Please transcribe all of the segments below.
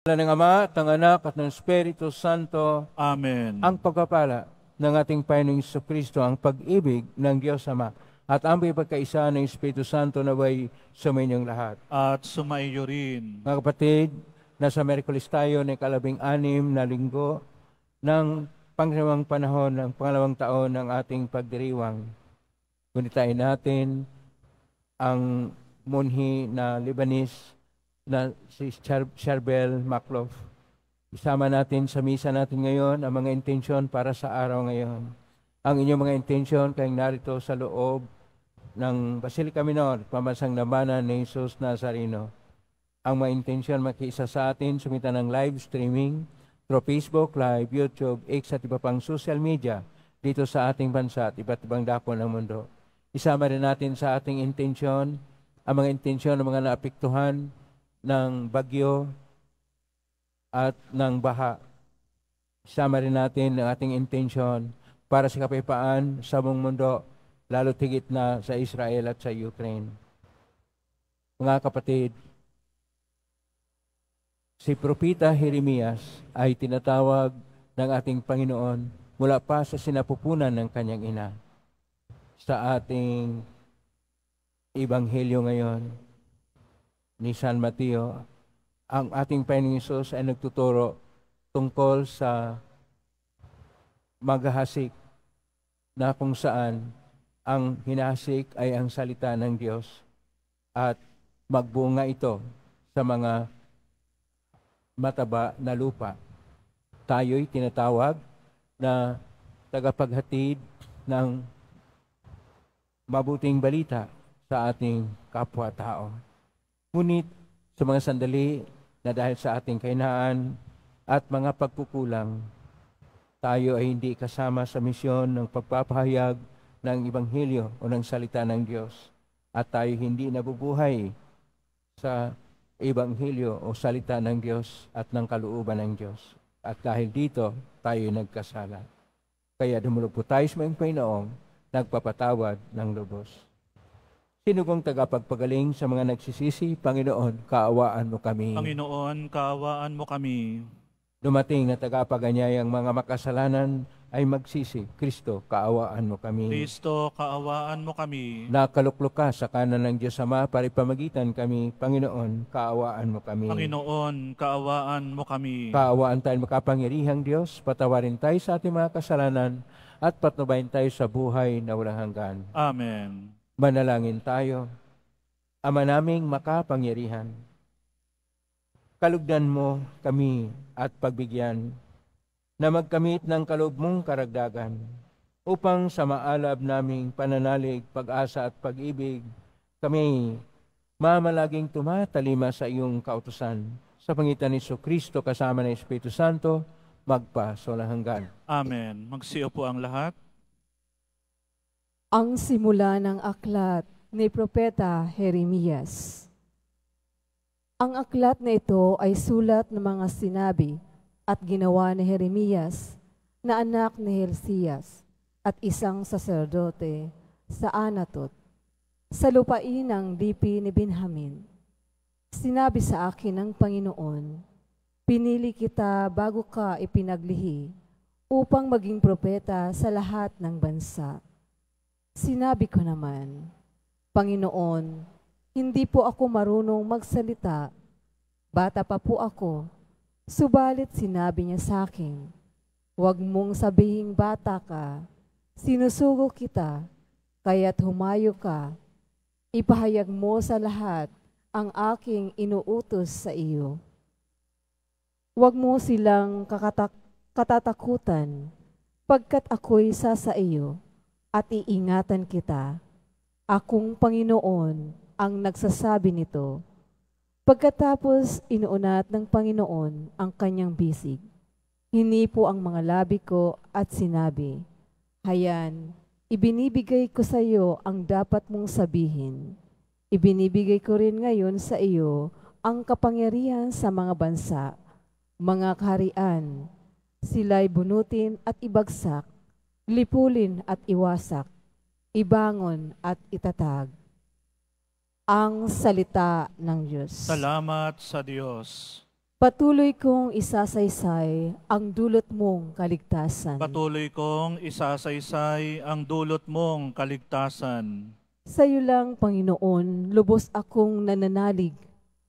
Ng Ama, at ng Anak, at ng Espiritu Santo. Amen. Ang pagpapala ng ating Panginoong Jesucristo, ang pag-ibig ng Diyos Ama, at ang pagkakaisa ng Espiritu Santo naway sumainyong lahat. At sumaiyo rin. Mga kapatid, nasa Miyerkules tayo ng 16 na linggo ng pangalawang panahon ng pangalawang taon ng ating pagdiriwang. Gunitain natin ang munhi na Lebanese na si Charbel Maclouf. Isama natin sa misa natin ngayon ang mga intensyon para sa araw ngayon. Ang inyong mga intensyon kayong narito sa loob ng Basilica Minor, pamansang labanan ni Jesus Nazareno. Ang mga intensyon makiisa sa atin, sumita ng live streaming through Facebook Live, YouTube, X at iba pang social media dito sa ating bansa at iba't ibang dako ng mundo. Isama rin natin sa ating intensyon ang mga intensyon ng mga naapektuhan ng bagyo at ng baha. Isama rin natin ang ating intensyon para sa kapayapaan sa buong mundo, lalo tigit na sa Israel at sa Ukraine. Mga kapatid, si Propeta Jeremias ay tinatawag ng ating Panginoon mula pa sa sinapupunan ng kanyang ina. Sa ating Ebanghelyo ngayon ni San Mateo, ang ating Panginoong Hesus ay nagtuturo tungkol sa maghahasik na kung saan ang hinahasik ay ang salita ng Diyos at magbunga ito sa mga mataba na lupa. Tayo'y tinatawag na tagapaghatid ng mabuting balita sa ating kapwa-tao. Ngunit sa mga sandali na dahil sa ating kahinaan at mga pagkukulang, tayo ay hindi kasama sa misyon ng pagpapahayag ng Ebanghelyo o ng salita ng Diyos. At tayo hindi nabubuhay sa Ebanghelyo o salita ng Diyos at ng kalooban ng Diyos. At dahil dito, tayo nagkasala. Kaya dumulog po tayo sa mga Panginoong nagpapatawad ng lubos. Sino kong tagapagpagaling sa mga nagsisisi? Panginoon, kaawaan mo kami. Panginoon, kaawaan mo kami. Dumating na tagapaganyayang mga makasalanan ay magsisi. Kristo, kaawaan mo kami. Kristo, kaawaan mo kami. Nakaluklok ka sa kanan ng Diyos Ama para ipamagitan kami. Panginoon, kaawaan mo kami. Panginoon, kaawaan mo kami. Kaawaan tayo makapangyarihang Diyos, patawarin tayo sa ating mga kasalanan at patnubayan tayo sa buhay na walang hanggan. Amen. Manalangin tayo. Ama naming makapangyarihan, kalugdan mo kami at pagbigyan na magkamit ng kaloob mong karagdagan upang sa maalab naming pananalig, pag-asa at pag-ibig, kami mamalaging tumatalima sa iyong kautusan. Sa pangitan ni Jesucristo kasama ng Espiritu Santo, magpa sa walang hanggan. Amen. Magsiyo po ang lahat. Ang simula ng aklat ni Propeta Jeremias. Ang aklat na ito ay sulat ng mga sinabi at ginawa ni Jeremias na anak ni Hilcias at isang saserdote sa Anatot, sa lupain ng lipi ni Benjamin. Sinabi sa akin ng Panginoon, pinili kita bago ka ipinaglihi upang maging propeta sa lahat ng bansa. Sinabi ko naman, Panginoon, hindi po ako marunong magsalita. Bata pa po ako. Subalit sinabi niya sa akin, huwag mong sabihing bata ka. Sinusugo kita, kaya't humayo ka. Ipahayag mo sa lahat ang aking inuutos sa iyo. Huwag mo silang katatakutan, pagkat ako'y sa iyo at iingatan kita. Akong Panginoon ang nagsasabi nito. Pagkatapos inuunat ng Panginoon ang kanyang bisig, hinipo ang mga labi ko at sinabi, hayan, ibinibigay ko sa iyo ang dapat mong sabihin. Ibinibigay ko rin ngayon sa iyo ang kapangyarihan sa mga bansa, mga kaharian. Sila'y bunutin at ibagsak, lipulin at iwasak, ibangon at itatag. Ang salita ng Diyos. Salamat sa Diyos. Patuloy kong isasaysay ang dulot mong kaligtasan. Patuloy kong isasaysay ang dulot mong kaligtasan. Sa iyo lang, Panginoon, lubos akong nananalig.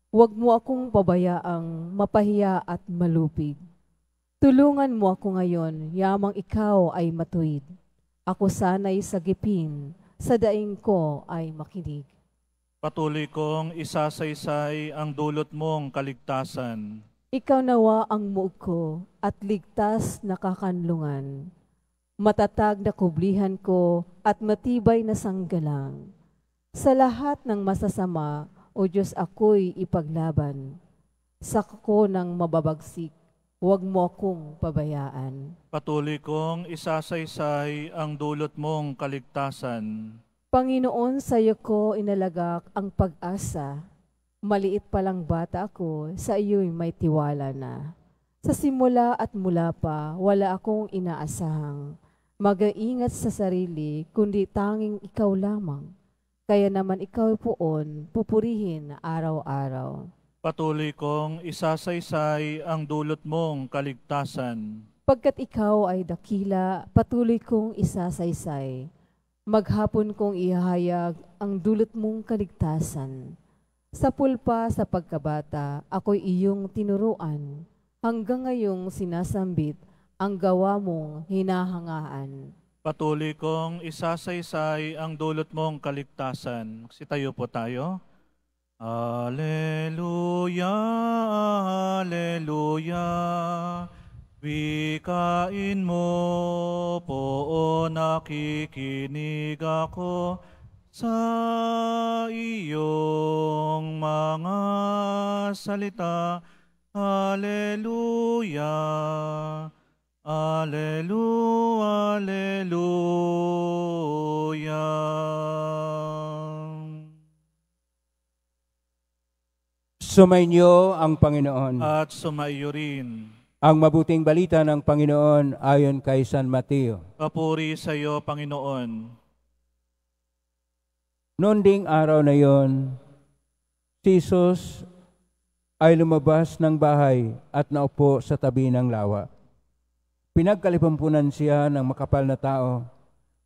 Huwag mo akong pabayaang mapahiya at malupig. Tulungan mo ako ngayon, yamang ikaw ay matuwid. Ako sana'y sagipin, sa daing ko ay makinig. Patuloy kong isasaysay ang dulot mong kaligtasan. Ikaw nawa ang muog ko at ligtas na kakanlungan. Matatag na kublihan ko at matibay na sanggalang. Sa lahat ng masasama, O Diyos, ako'y ipaglaban. Sa ko ng mababagsik, huwag mo akong pabayaan. Patuloy kong isasaysay ang dulot mong kaligtasan. Panginoon, sa iyo ko inalagak ang pag-asa. Maliit pa lang bata ako, sa iyo'y may tiwala na. Sa simula at mula pa, wala akong inaasahang mag-aingat sa sarili, kundi tanging ikaw lamang. Kaya naman ikaw poon, pupurihin araw-araw. Patuloy kong isasaysay ang dulot mong kaligtasan. Pagkat ikaw ay dakila, patuloy kong isasaysay. Maghapon kong ihahayag ang dulot mong kaligtasan. Sa pulpa sa pagkabata, ako'y iyong tinuruan. Hanggang ngayong sinasambit ang gawa mong hinahangaan. Patuloy kong isasaysay ang dulot mong kaligtasan. Sitayo po tayo. Alleluia, Alleluia. Wikain mo po, nakikinig ako sa iyong mga salita. Alleluia, Alleluia, Alleluia. Sumainyo ang Panginoon. At sumaiyo rin. Ang mabuting balita ng Panginoon ayon kay San Mateo. Papuri sa iyo, Panginoon. Noon ding araw na yon, si Jesus ay lumabas ng bahay at naupo sa tabi ng lawa. Pinagkalipampunan siya ng makapal na tao,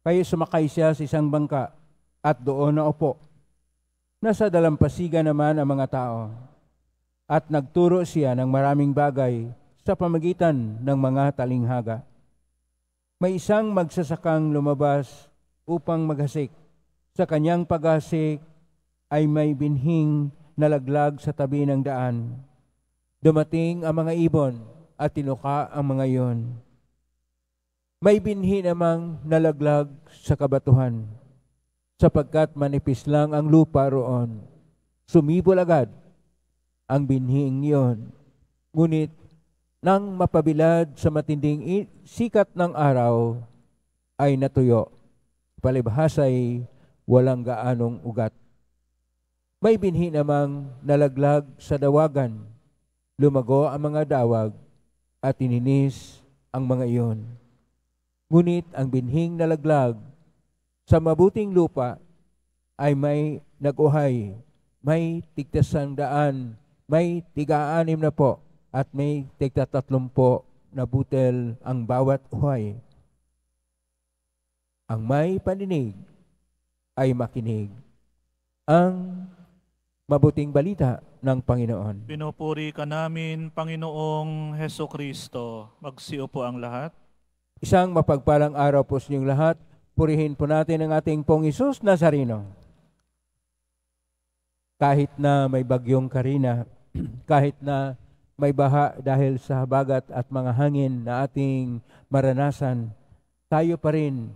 kaya sumakay siya sa isang bangka at doon naupo. Nasa dalampasigan naman ang mga tao at nagturo siya ng maraming bagay sa pamagitan ng mga talinghaga. May isang magsasakang lumabas upang maghasik. Sa kanyang paghasik ay may binhing nalaglag sa tabi ng daan. Dumating ang mga ibon at tinuka ang mga iyon. May binhi namang nalaglag sa kabatuhan, sapagkat manipis lang ang lupa roon. Sumibol agad ang binhing iyon. Ngunit nang mapabilad sa matinding sikat ng araw, ay natuyo. Palibhasay walang gaanong ugat. May binhi namang nalaglag sa dawagan. Lumago ang mga dawag at ininis ang mga iyon. Ngunit ang binhing nalaglag sa mabuting lupa ay may naguhay, may tig-100, may tiga-6 na po, at may tig-30 na butel ang bawat uhay. Ang may paninig ay makinig. Ang mabuting balita ng Panginoon. Pinupuri ka namin, Panginoong Hesukristo. Magsiupo ang lahat. Isang mapagpalang araw po sa inyong lahat. Purihin po natin ang ating Pong Hesus Nazareno. Kahit na may bagyong Karina, kahit na may baha dahil sa habagat at mga hangin na ating maranasan, tayo pa rin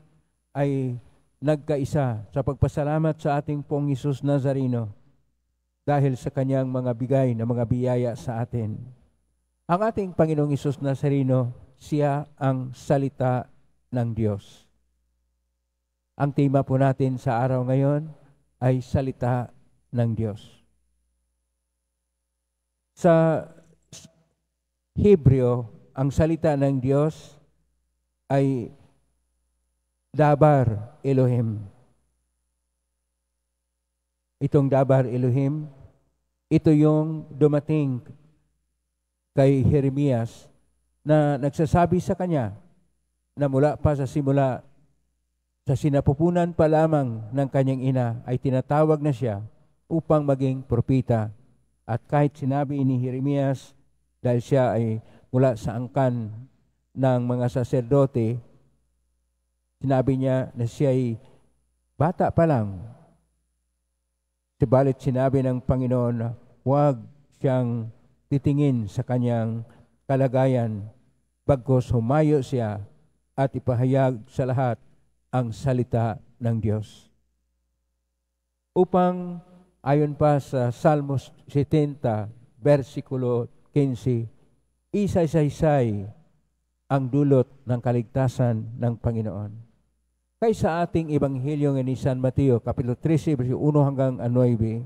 ay nagkaisa sa pagpasalamat sa ating Pong Hesus Nazareno dahil sa kanyang mga bigay na mga biyaya sa atin. Ang ating Panginoong Hesus Nazareno, siya ang salita ng Diyos. Ang tema po natin sa araw ngayon ay salita ng Diyos. Sa Hebreo, ang salita ng Diyos ay Dabar Elohim. Itong Dabar Elohim, ito yung dumating kay Jeremias na nagsasabi sa kanya na mula pa sa simula, sa sinapupunan pa lamang ng kanyang ina ay tinatawag na siya upang maging propeta. At kahit sinabi ni Jeremias, dahil siya ay mula sa angkan ng mga saserdote, sinabi niya na siya ay bata pa lang. Subalit sinabi ng Panginoon na huwag siyang titingin sa kanyang kalagayan, bagkus humayo siya at ipahayag sa lahat ang salita ng Diyos. Upang ayon pa sa Salmos 70, versikulo 15, isa-isa-isay ang dulot ng kaligtasan ng Panginoon. Kaya sa ating Ebanghelyo ni San Mateo, Kapitulo 13, versikulo 1 hanggang 9,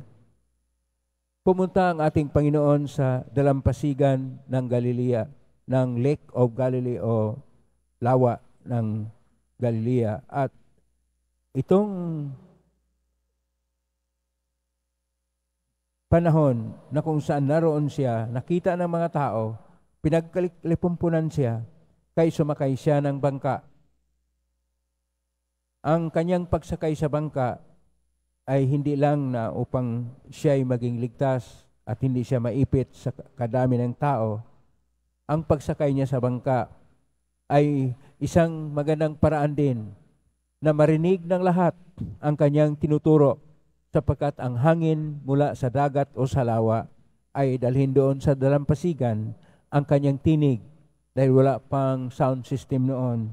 pumunta ang ating Panginoon sa dalampasigan ng Galilea, ng Lake of Galilee o lawa ng Galilea. At itong panahon na kung saan naroon siya, nakita ng mga tao, pinagkalipumpunan siya, kay sumakay siya ng bangka. Ang kanyang pagsakay sa bangka ay hindi lang na upang siya ay maging ligtas at hindi siya maipit sa kadami ng tao. Ang pagsakay niya sa bangka ay isang magandang paraan din na marinig ng lahat ang kanyang tinuturo, sapagkat ang hangin mula sa dagat o sa lawa ay dalhin doon sa dalampasigan ang kanyang tinig dahil wala pang sound system noon.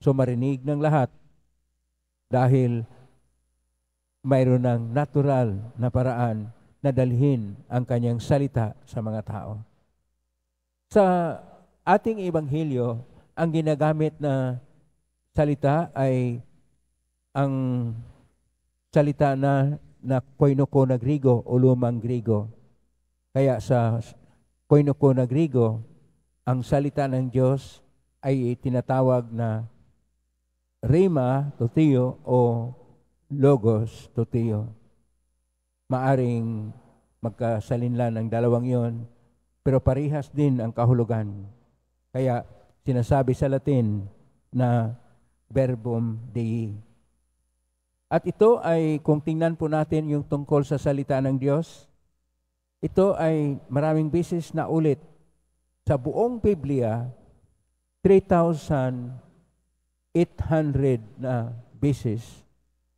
So marinig ng lahat dahil mayroon ng natural na paraan na dalhin ang kanyang salita sa mga tao. Sa ating Ebanghelyo, ang ginagamit na salita ay ang salita na Koinoko na Grigo o lumang Grigo. Kaya sa Koinoko na Grigo, ang salita ng Diyos ay tinatawag na Rhema Toteo o Logos Toteo. Maaring magkasalinlan ang dalawang yon, pero parihas din ang kahulugan. Kaya sinasabi sa Latin na Verbum Dei. At ito ay, kung tingnan po natin yung tungkol sa salita ng Diyos, ito ay maraming beses na ulit. Sa buong Biblia, 3,800 na beses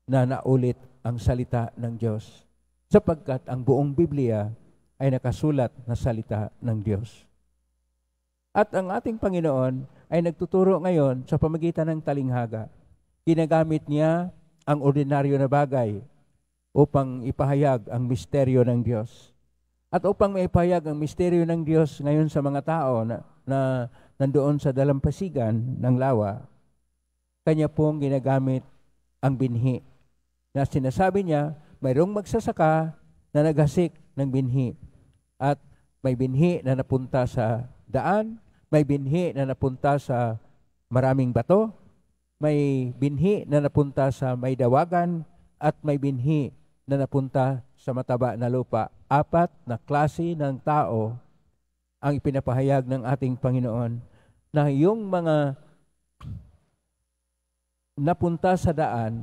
na naulit ang salita ng Diyos, sapagkat ang buong Biblia ay nakasulat na salita ng Diyos. At ang ating Panginoon ay nagtuturo ngayon sa pamagitan ng talinghaga. Ginagamit niya ang ordinaryo na bagay upang ipahayag ang misteryo ng Diyos. At upang maipahayag ang misteryo ng Diyos ngayon sa mga tao na nandoon sa dalampasigan ng lawa, kanya pong ginagamit ang binhi. Na sinasabi niya, mayroong magsasaka na naghasik ng binhi. At may binhi na napunta sa daan, may binhi na napunta sa maraming bato, may binhi na napunta sa may dawagan, at may binhi na napunta sa mataba na lupa. 4 na klase ng tao ang ipinapahayag ng ating Panginoon, na yung mga napunta sa daan,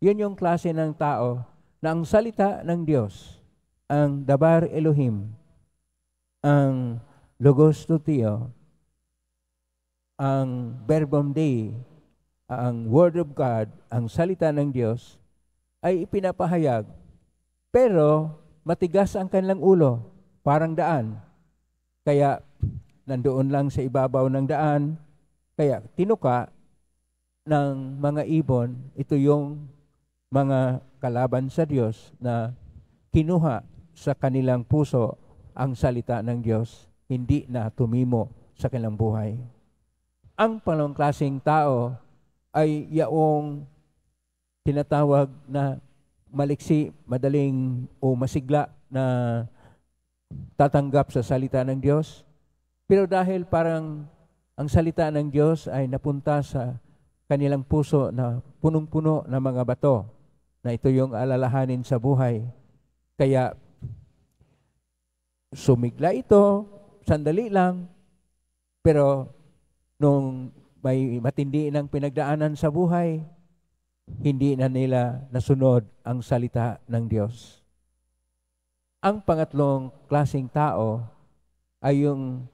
yun yung klase ng tao na ang salita ng Diyos, ang Dabar Elohim, ang Logos Toteo, ang Verbum Dei, ang Word of God, ang salita ng Diyos, ay ipinapahayag. Pero matigas ang kanilang ulo, parang daan. Kaya nandoon lang sa ibabaw ng daan, kaya tinuka ng mga ibon, ito yung mga kalaban sa Diyos na kinuha sa kanilang puso ang salita ng Diyos, hindi na tumimo sa kanilang buhay. Ang pangalawang klaseng tao ay yaong tinatawag na maliksi, madaling o masigla na tatanggap sa salita ng Diyos. Pero dahil parang ang salita ng Diyos ay napunta sa kanilang puso na punong-puno ng mga bato, na ito yung alalahanin sa buhay. Kaya sumigla ito sandali lang, pero nung may matindi ng pinagdaanan sa buhay, hindi na nila nasunod ang salita ng Diyos. Ang pangatlong klaseng tao ay yung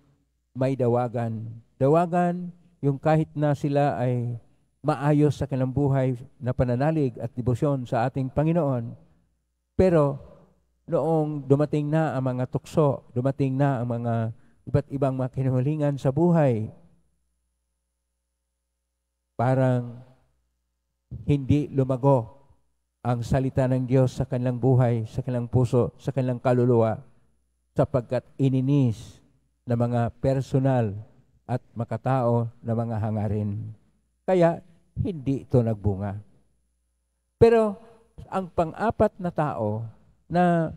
may dawagan. Dawagan, yung kahit na sila ay maayos sa kanilang buhay na pananalig at debosyon sa ating Panginoon, pero noong dumating na ang mga tukso, dumating na ang mga iba't ibang mga kinahulugan sa buhay, parang hindi lumago ang salita ng Diyos sa kanilang buhay, sa kanilang puso, sa kanilang kaluluwa, sapagkat ininis na mga personal at makatao na mga hangarin. Kaya hindi ito nagbunga. Pero ang pang-apat na tao na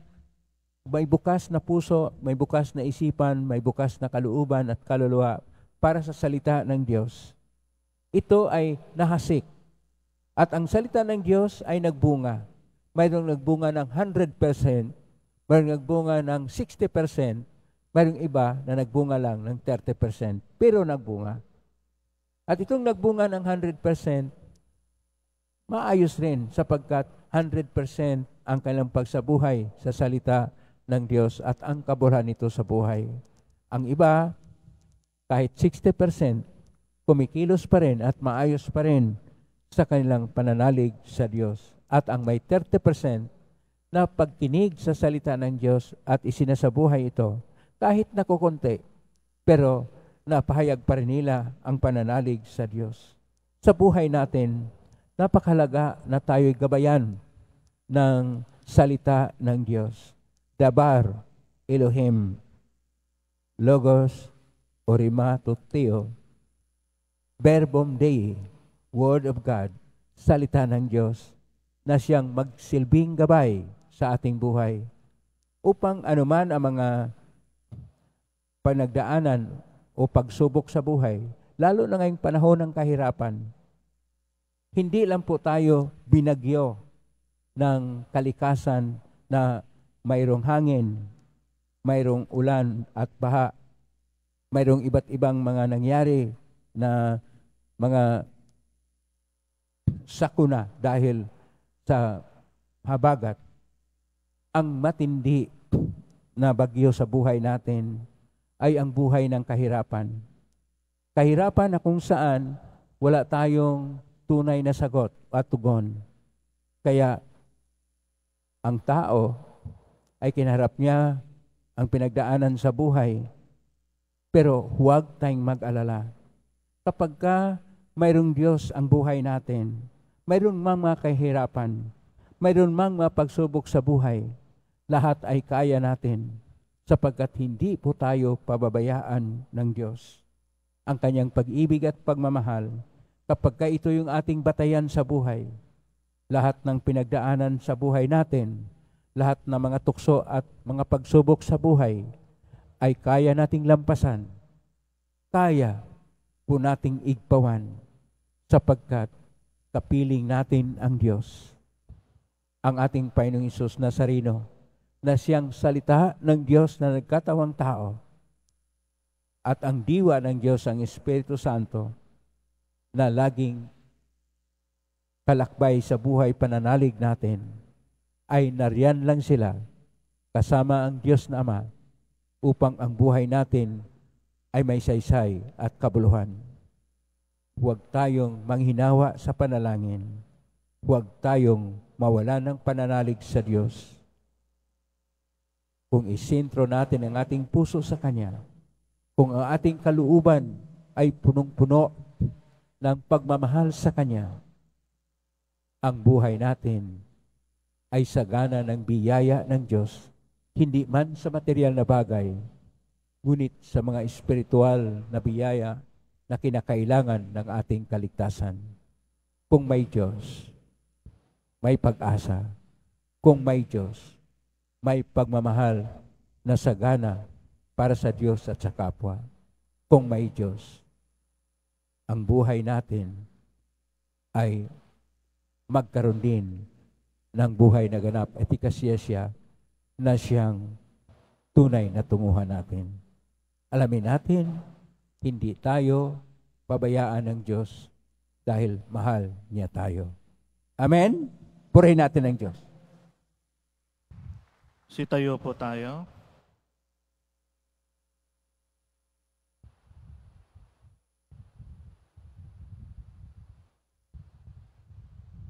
may bukas na puso, may bukas na isipan, may bukas na kalooban at kaluluwa para sa salita ng Diyos, ito ay nahasik. At ang salita ng Diyos ay nagbunga. Mayroong nagbunga ng 100%, mayroong nagbunga ng 60%, mayroong iba na nagbunga lang ng 30%, pero nagbunga. At itong nagbunga ng 100%, maayos rin sapagkat 100% ang kanilang pagsabuhay sa salita ng Diyos at ang kabuluhan nito sa buhay. Ang iba, kahit 60%, kumikilos pa rin at maayos pa rin sa kanilang pananalig sa Diyos. At ang may 30% na pagkinig sa salita ng Diyos at isinasabuhay ito, kahit nakukunti, pero napahayag pa rin nila ang pananalig sa Diyos. Sa buhay natin, napakahalaga na tayo'y gabayan ng salita ng Diyos. Dabar, Elohim, Logos, Orima, Tuteo, Verbum Dei, Word of God, salita ng Diyos, na siyang magsilbing gabay sa ating buhay upang anuman ang mga panagdaanan o pagsubok sa buhay, lalo na ngayong panahon ng kahirapan, hindi lang po tayo binagyo ng kalikasan na mayroong hangin, mayroong ulan at baha, mayroong iba't ibang mga nangyari na mga sakuna dahil sa habagat. Ang matindi na bagyo sa buhay natin ay ang buhay ng kahirapan. Kahirapan na kung saan wala tayong tunay na sagot at tugon. Kaya ang tao ay kinaharap niya ang pinagdaanan sa buhay, pero huwag tayong mag-alala. Kapag mayroong Diyos ang buhay natin, mayroon mang mga kahirapan, mayroon mang mga pagsubok sa buhay, lahat ay kaya natin sapagkat hindi po tayo pababayaan ng Diyos. Ang kanyang pag-ibig at pagmamahal, kapag ito yung ating batayan sa buhay, lahat ng pinagdaanan sa buhay natin, lahat ng mga tukso at mga pagsubok sa buhay, ay kaya nating lampasan. Kaya po nating igpawan sapagkat kapiling natin ang Diyos. Ang ating Panginoong Hesus Nazareno, na siyang salita ng Diyos na nagkatawang tao, at ang diwa ng Diyos, ang Espiritu Santo, na laging kalakbay sa buhay pananalig natin, ay nariyan lang sila kasama ang Diyos na Ama upang ang buhay natin ay may saysay at kabuluhan. Huwag tayong manghinawa sa panalangin. Huwag tayong mawala ng pananalig sa Diyos. Kung isentro natin ang ating puso sa Kanya, kung ang ating kalooban ay punong-puno ng pagmamahal sa Kanya, ang buhay natin ay sagana ng biyaya ng Diyos, hindi man sa material na bagay, ngunit sa mga espiritual na biyaya na kinakailangan ng ating kaligtasan. Kung may Diyos, may pag-asa. Kung may Diyos, may pagmamahal na sagana para sa Diyos at sa kapwa. Kung may Diyos, ang buhay natin ay magkaroon din ng buhay na ganap at ikasiyasya na siyang tunay na tunguhan natin. Alamin natin, hindi tayo pabayaan ng Diyos dahil mahal niya tayo. Amen? Purihin natin ang Diyos. Sitayo po tayo.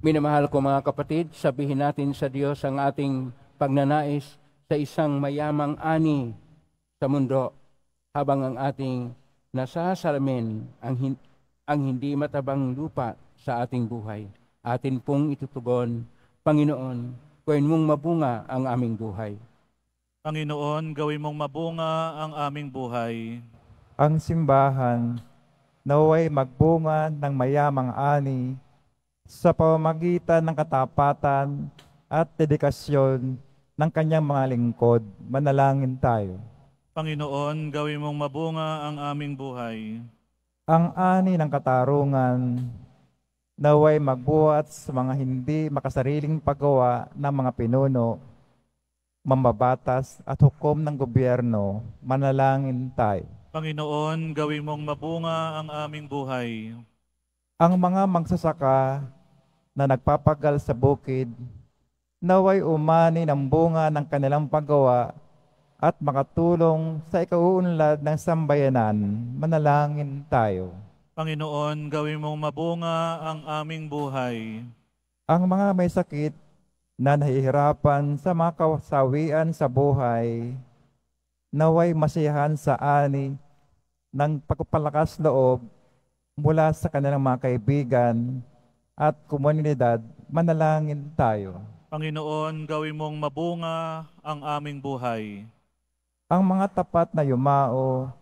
Minamahal ko mga kapatid, sabihin natin sa Diyos ang ating pagnanais sa isang mayamang ani sa mundo habang ang ating nasasalamin ang hindi matabang lupa sa ating buhay. Atin pong itutugon, Panginoon, gawin mong mabunga ang aming buhay. Panginoon, gawin mong mabunga ang aming buhay. Ang simbahan naway magbunga ng mayamang ani sa pamamagitan ng katapatan at dedikasyon ng kanyang mga lingkod. Manalangin tayo. Panginoon, gawin mong mabunga ang aming buhay. Ang ani ng katarungan naway magbuhat sa mga hindi makasariling paggawa ng mga pinuno, mambabatas at hukom ng gobyerno. Manalangin tayo. Panginoon, gawin mong mabunga ang aming buhay. Ang mga magsasaka na nagpapagal sa bukid, naway umani ng bunga ng kanilang paggawa at makatulong sa ikauunlad ng sambayanan. Manalangin tayo. Panginoon, gawin mong mabunga ang aming buhay. Ang mga may sakit na nahihirapan sa mga kasawian sa buhay, naway masiyahan sa ani ng pagpapalakas loob mula sa kanilang mga kaibigan at komunidad. Manalangin tayo. Panginoon, gawin mong mabunga ang aming buhay. Ang mga tapat na yumao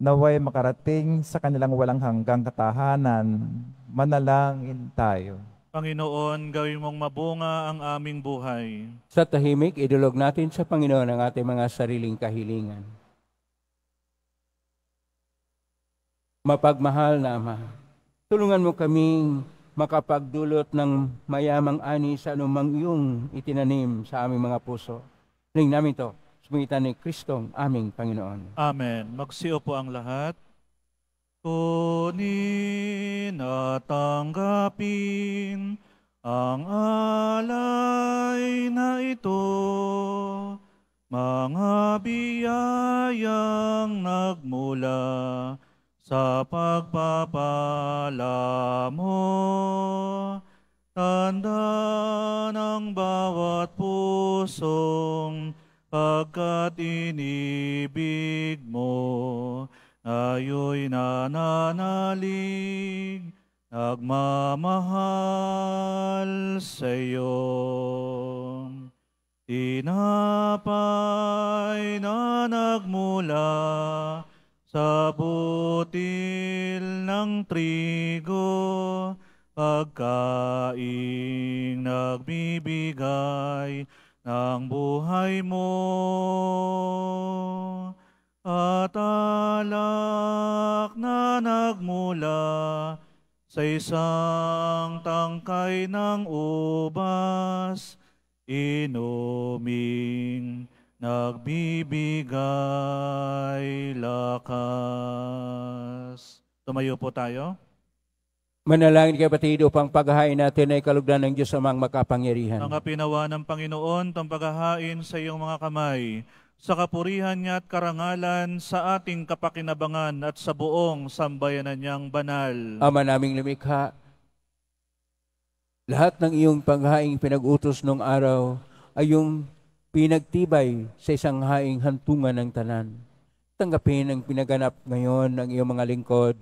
naway makarating sa kanilang walang hanggang katahanan. Manalangin tayo. Panginoon, gawin mong mabunga ang aming buhay. Sa tahimik, idulog natin sa Panginoon ang ating mga sariling kahilingan. Mapagmahal na Ama, tulungan mo kaming makapagdulot ng mayamang ani sa anumang iyong itinanim sa aming mga puso. Ring namin to, sumitan ni Kristong aming Panginoon. Amen. Magsiupo ang lahat. Kunin at tanggapin ang alay na ito, mga biyayang nagmula sa pagpapala mo. Tanda ng bawat pusong pagkat inibig mo, ayo'y nananalig, nagmamahal sa'yo. Tinapay na nagmula sa butil ng trigo, pagkaing nagbibigay ng buhay mo, at alak na nagmula sa isang tangkay ng ubas, inuming nagbibigay lakas. Tumayo po tayo. Manalangin kapatid upang paghahain natin ay kalugdan ng Diyos amang makapangyarihan. Ang kapinawa ng Panginoon, itong paghahain sa iyong mga kamay, sa kapurihan niya at karangalan sa ating kapakinabangan at sa buong sambayanan niyang banal. Ama naming lumikha, lahat ng iyong paghaing pinag-utos nung araw ay yung pinagtibay sa isang haing hantungan ng tanan. Tanggapin ang pinaganap ngayon ng iyong mga lingkod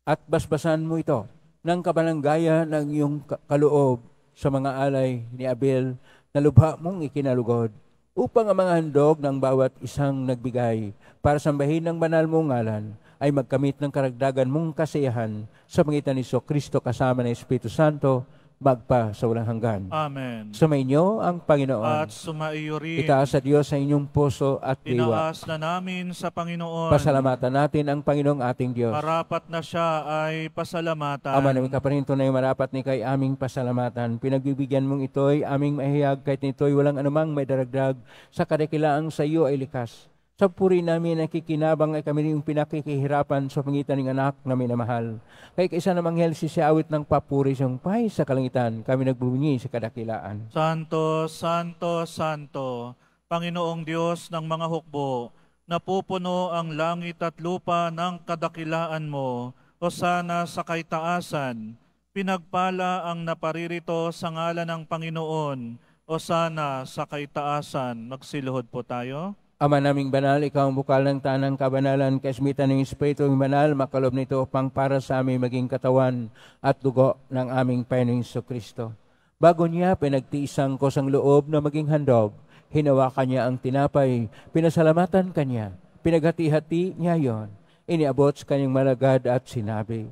at basbasan mo ito ng kabalanggaya ng iyong kaloob sa mga alay ni Abel na lubha mong ikinalugod upang ang mga handog ng bawat isang nagbigay para sambahin ng banal mong ngalan ay magkamit ng karagdagan mong kasiyahan sa pangitan ni Kristo kasama ng Espiritu Santo magpa sa walang hanggan. Amen. Sumainyo ang Panginoon. At sumaiyo rin. Itaas sa Diyos sa inyong puso at diwa. Tinaas na namin sa Panginoon. Pasalamatan natin ang Panginoong ating Diyos. Marapat na siya ay pasalamatan. Ama namin kaparinto na yung marapat ni kay aming pasalamatan. Pinagbibigyan mong ito'y aming mahiyag kahit nito'y walang anumang may daragdag sa kadakilaang sa iyo ay likas. Sa puri namin nakikinabang ay kami yung pinakikihirapan sa pangitan ng anak na minamahal. Kay kaisa namang hel si awit ng papuri siyang pay sa kalangitan, kami nagbubunyi sa kadakilaan. Santo, Santo, Santo, Panginoong Diyos ng mga hukbo, napupuno ang langit at lupa ng kadakilaan mo, hosana sa kaitaasan, pinagpala ang naparirito sa ngalan ng Panginoon, hosana sa kaitaasan. Magsiluhod po tayo. Ama naming banal, ikaw ang bukal ng tanang kabanalan, kasmitan ng Espiritu ng banal, makalob nito upang para sa aming maging katawan at dugo ng aming Panginoong Kristo. Bago niya pinagtiisang ko sang loob na maging handog, hinawakan niya ang tinapay, pinasalamatan kanya, pinaghati-hati niya yon, iniabot sa kanyang malagad at sinabi,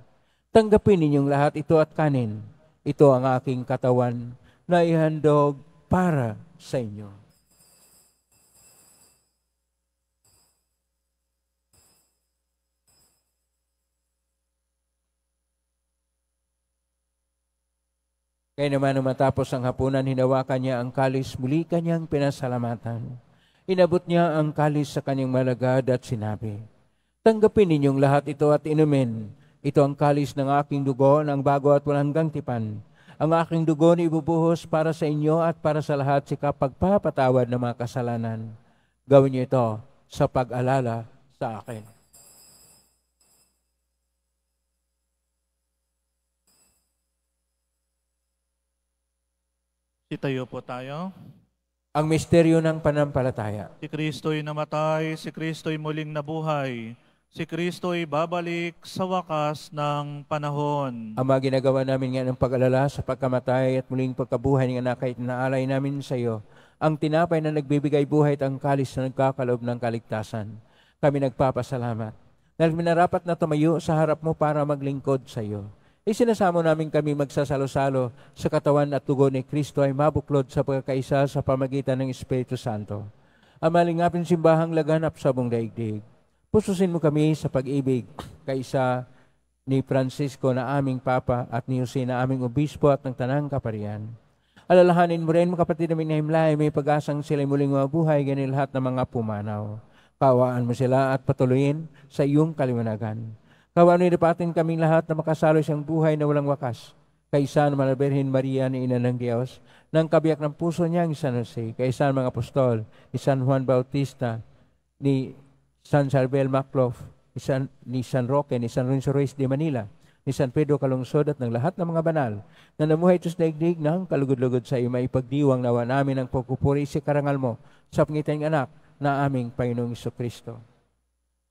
tanggapin ninyong lahat ito at kanin, ito ang aking katawan na ihandog para sa inyo. Kaya naman matapos ang hapunan, hinawakan niya ang kalis, muli kanyang pinasalamatan. Inabot niya ang kalis sa kanyang malagad at sinabi, tanggapin ninyong lahat ito at inumin. Ito ang kalis ng aking dugo, ng bago at walang hanggang tipan. Ang aking dugo na ibubuhos para sa inyo at para sa lahat sa kapagpapatawad ng mga kasalanan. Gawin niyo ito sa pag-alala sa akin. Sitayo po tayo. Ang misteryo ng panampalataya. Si Kristo'y namatay, si Kristo'y muling nabuhay, si Kristo'y babalik sa wakas ng panahon. Ama, ginagawa namin nga ng pag-alala sa pagkamatay at muling pagkabuhay ng anak kahit naalay namin sa iyo, ang tinapay na nagbibigay buhay at ang kalis na nagkakalob ng kaligtasan. Kami nagpapasalamat dahil minarapat na tumayo sa harap mo para maglingkod sa iyo. Isinasamo namin kami magsasalo-salo sa katawan at dugo ni Kristo ay mabuklod sa pagkakaisa sa pamagitan ng Espiritu Santo. Amalingapin simbahang laganap sa buong daigdig. Pususin mo kami sa pag-ibig, kaisa ni Francisco na aming Papa at ni Jose na aming Obispo at ng Tanang Kaparian. Alalahanin mo rin mga kapatid namin na himlay, may pag-asang sila'y muling mabuhay ganil lahat ng mga pumanaw. Kawaan mo sila at patuloyin sa iyong kaliwanagan. Kawaan mo iripatin kaming lahat na makasalo siyang buhay na walang wakas. Kaisa ng Birhen Maria ni Ina ng Diyos, ng kabiyak ng puso niya ang San Jose, kaisa ng mga apostol, ni San Juan Bautista, ni San Charbel Maclof, ni San Roque, ni San Lorenzo Ruiz de Manila, ni San Pedro Calungsod at ng lahat ng mga banal na namuhay ito sa daigdig ng kalugod-lugod sa iyo, maipagdiwang nawa namin ang pagpupuri sa karangal mo sa pangitan ng anak na aming Panginoong Kristo.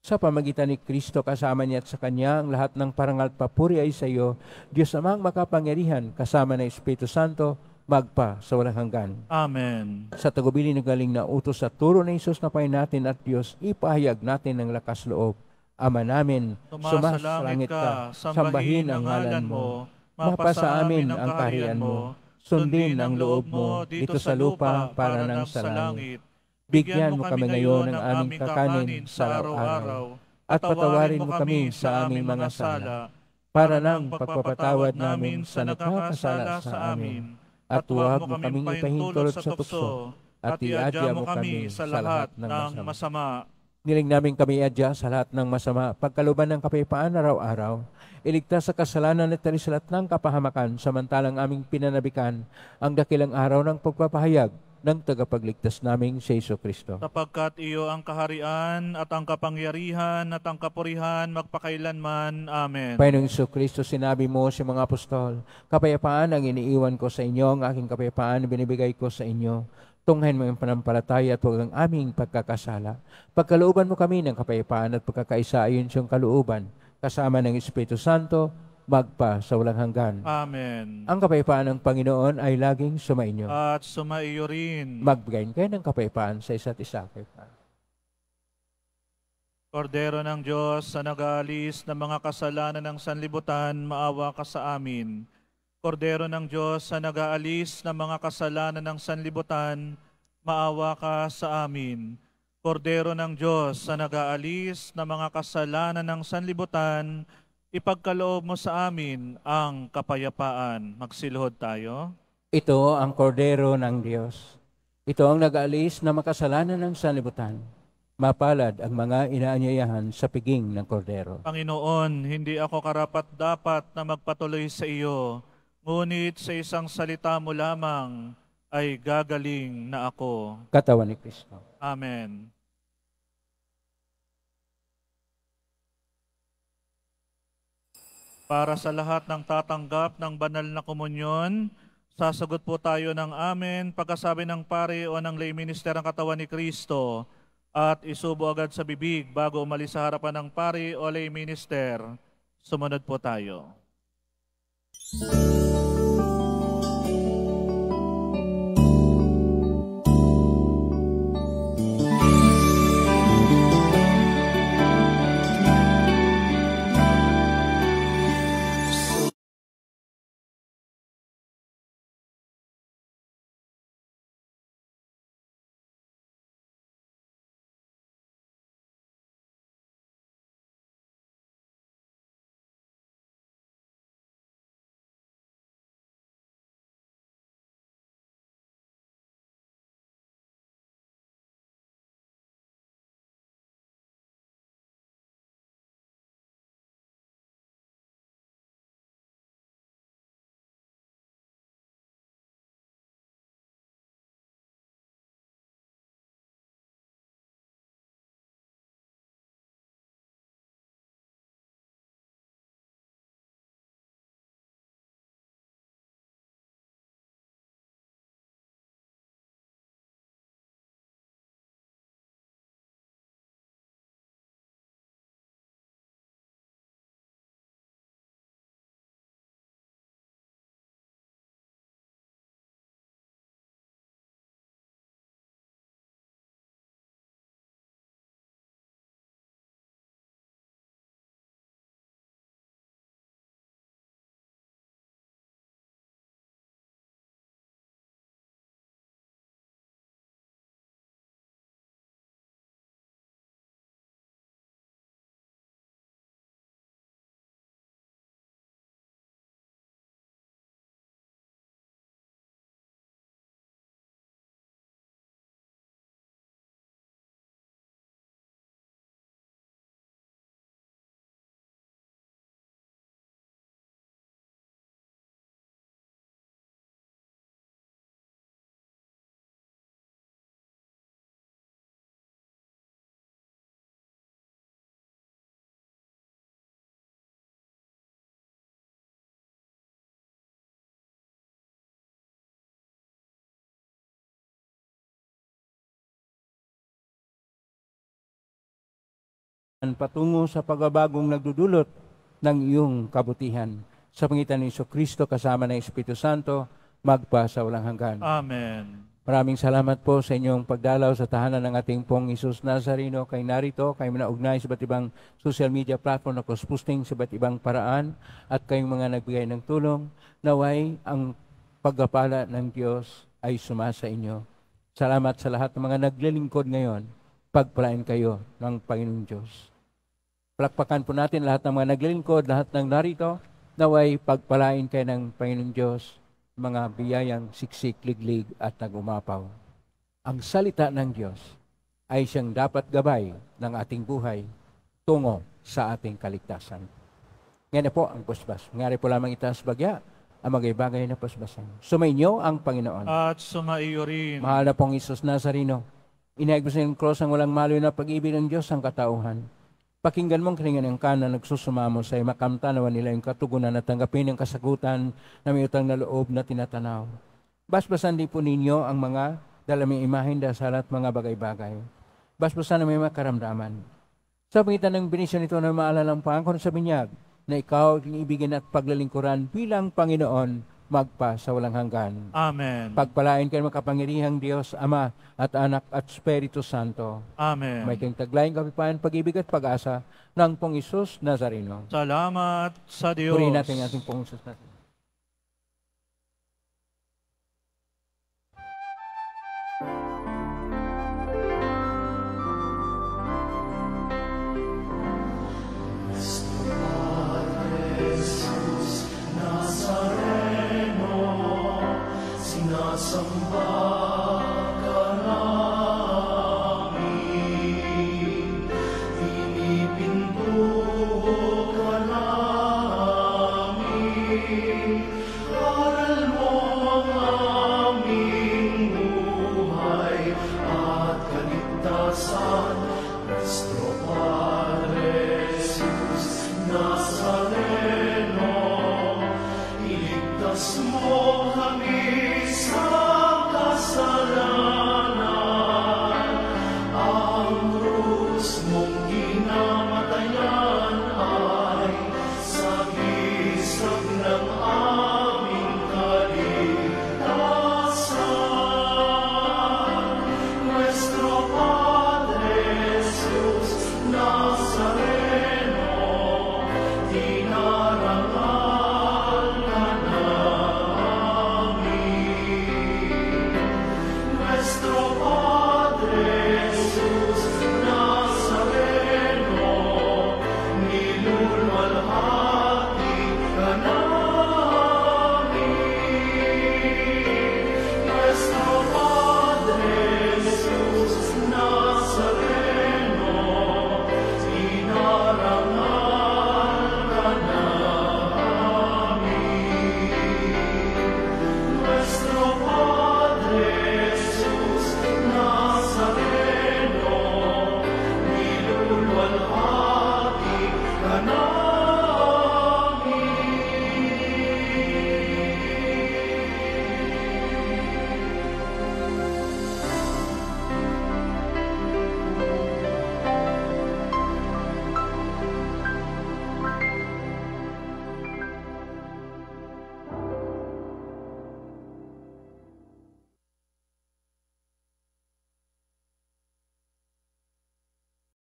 Sa pamagitan ni Kristo kasama niya at sa Kanya, ang lahat ng parangal at papuri ay sa iyo, Diyos amang makapangyarihan, kasama ng Espiritu Santo, magpa sa walang hanggan. Amen. Sa tagubilin ng galing na utos at turo ng Isus na Panginoon natin at Diyos, ipahayag natin ng lakas loob. Ama namin, sumasalangit ka, sambahin ang ngalan mo, mapasa amin ang kaharian mo, sundin ang loob mo dito sa lupa para nang sa langit. Bigyan mo kami ngayon ng aming kakanin sa araw-araw at patawarin mo kami sa aming mga sala para ng pagpapatawad namin sa nagkakasala sa amin. At huwag mo kaming ipahintulot sa tukso at iadya mo kami sa lahat ng masama. Niling namin kami iadya sa lahat ng masama, pagkaluban ng kapayapaan araw-araw, iligtas sa kasalanan at talisalat ng kapahamakan, samantalang aming pinanabikan ang dakilang araw ng pagpapahayag ng tagapagligtas naming si Jesucristo. Sapagkat iyo ang kaharian at ang kapangyarihan at ang kapurihan magpakailanman. Amen. Panginoong Jesucristo, sinabi mo sa mga apostol, kapayapaan ang iniiwan ko sa inyo, ang aking kapayapaan binibigay ko sa inyo. Tunghayin mo ang panampalataya at huwag ang aming pagkakasala. Pagkalooban mo kami ng kapayapaan at pagkakaisa ayon siyang kalooban, kasama ng Espiritu Santo, magpa sa walang hanggan. Amen. Ang kapayapaan ng Panginoon ay laging sumainyo. At sumaiyo rin. Magbigayin kayo ng kapayapaan sa isa't isa. Kordero ng Diyos, sa nag-aalis ng mga kasalanan ng sanlibutan, maawa ka sa amin. Kordero ng Diyos, sa nag-aalis ng mga kasalanan ng sanlibutan, maawa ka sa amin. Kordero ng Diyos, sa nag-aalis ng mga kasalanan ng sanlibutan, ipagkaloob mo sa amin ang kapayapaan. Magsiluhod tayo. Ito ang kordero ng Diyos. Ito ang nag-aalis na makasalanan ng sanlibutan. Mapalad ang mga inaanyayahan sa piging ng kordero. Panginoon, hindi ako karapat-dapat na magpatuloy sa iyo, ngunit sa isang salita mo lamang ay gagaling na ako. Katawan ni Kristo. Amen. Para sa lahat ng tatanggap ng banal na komunyon, sasagot po tayo ng amen pagkasabi ng pari o ng lay minister ng katawan ni Kristo at isubo agad sa bibig bago umalis sa harapan ng pari o lay minister. Sumunod po tayo. Patungo sa pagbabagong nagdudulot ng iyong kabutihan. Sa pangitan ni Kristo kasama ng Espiritu Santo, magpa sa walang hanggan. Amen. Maraming salamat po sa inyong pagdalaw sa tahanan ng ating pong Isus Nazareno. Kay narito, kayo manaugnay sa iba't ibang social media platform na cross-posting sa iba't ibang paraan at kayong mga nagbigay ng tulong. Naway ang pagpapala ng Diyos ay sumasa inyo. Salamat sa lahat ng mga naglilingkod ngayon. Pagpalain kayo ng Panginoong Diyos. Palakpakan po natin lahat ng mga naglilingkod, lahat ng narito, naway pagpalain kayo ng Panginoong Diyos, mga biyayang siksik, liglig at nagumapaw. Ang salita ng Diyos ay siyang dapat gabay ng ating buhay tungo sa ating kaligtasan. Ngayon po ang pusbas. Ngari po lamang itaas bagya ang bagay-bagay na pusbasan. Sumainyo ang Panginoon. At sumaiyo rin. Mahal na pong Isus Nazareno, inaig mo sa iyong cross ang walang maloy na pag-ibig ng Diyos ang katauhan. Pakinggan mong kalingan ng kanan nagsusumamo sa makamtanawan nila yung katugunan at tanggapin ang kasagutan na may utang na loob na tinatanaw. Basbasan din po ninyo ang mga dalaming imahin dasal at mga bagay-bagay. Basbasan na may makaramdaman. Sa pangitan ng benisyon nito na maalalang pangakon sa binyag na ikaw iniibigin at paglalingkuran bilang Panginoon magpa sa walang hanggan. Amen. Pagpalain kayo makapangyarihang Diyos, Ama at Anak at Espiritu Santo. Amen. May kayong taglayang kapipayan, pag-ibig at pag-asa ng pong Isus Nazareno. Salamat sa Diyos. Purihin natin ang ating pong Isus Nazareno.